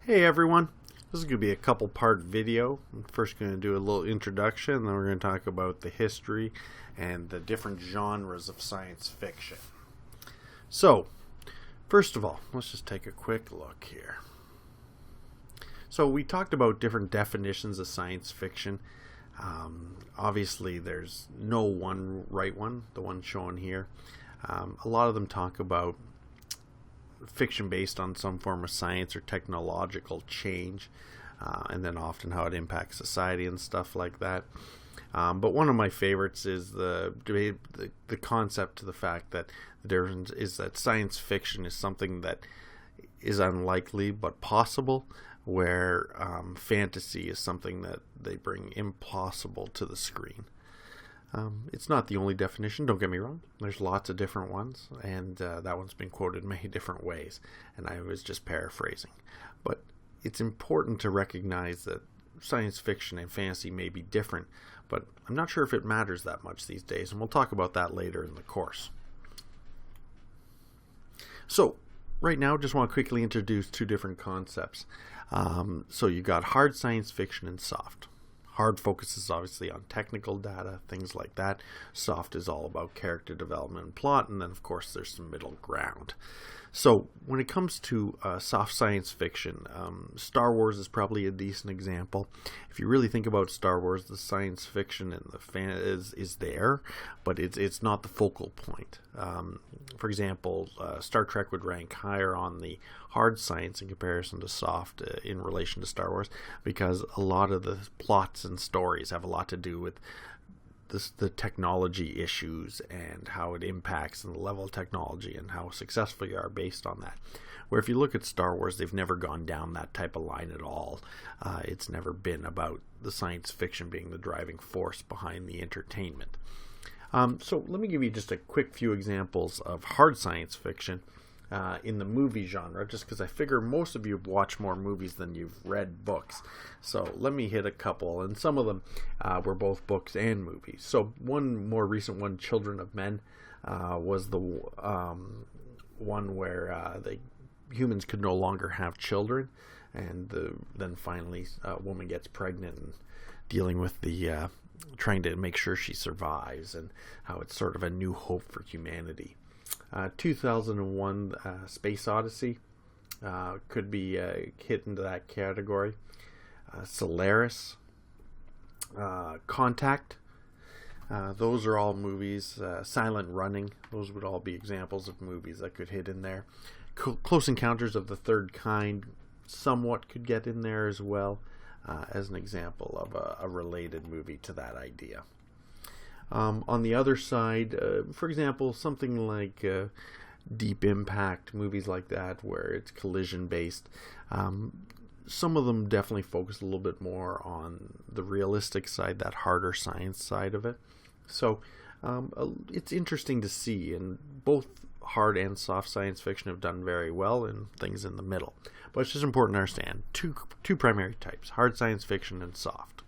Hey everyone, this is going to be a couple part video. I'm first going to do a little introduction, then we're going to talk about the history and the different genres of science fiction. So, first of all, let's just take a quick look here. So we talked about different definitions of science fiction. Obviously there's no one right one, the one shown here. A lot of them talk about fiction based on some form of science or technological change, and then often how it impacts society and stuff like that. But one of my favorites is the concept to the fact that the difference is that science fiction is something that is unlikely but possible, where fantasy is something that they bring impossible to the screen. It's not the only definition, don't get me wrong. There's lots of different ones, and that one's been quoted many different ways, and I was just paraphrasing. But it's important to recognize that science fiction and fantasy may be different, but I'm not sure if it matters that much these days, and we'll talk about that later in the course. So, right now, just want to quickly introduce two different concepts. So you got hard science fiction and soft. Hard focuses obviously on technical data, things like that. Soft is all about character development and plot, and then of course there's some middle ground. So when it comes to soft science fiction, Star Wars is probably a decent example. If you really think about Star Wars, the science fiction and the fan is there, but it's not the focal point. For example, Star Trek would rank higher on the hard science in comparison to soft in relation to Star Wars, because a lot of the plots and stories have a lot to do with the technology issues and how it impacts and the level of technology and how successful you are based on that. Where if you look at Star Wars, they've never gone down that type of line at all. It's never been about the science fiction being the driving force behind the entertainment. So let me give you just a quick few examples of hard science fiction in the movie genre, just because I figure most of you watch more movies than you've read books. So let me hit a couple, and some of them were both books and movies. So one more recent one, Children of Men, was the one where humans could no longer have children, and then finally a woman gets pregnant and dealing with the trying to make sure she survives, and how it's sort of a new hope for humanity. 2001 Space Odyssey could be hit into that category. Solaris, Contact, those are all movies. Silent Running, those would all be examples of movies that could hit in there. Close Encounters of the Third Kind somewhat could get in there as well, as an example of a related movie to that idea. On the other side, for example, something like Deep Impact, movies like that where it's collision based, some of them definitely focus a little bit more on the realistic side, that harder science side of it. So it's interesting to see, and both hard and soft science fiction have done very well, and things in the middle. But it's just important to understand two primary types, hard science fiction and soft.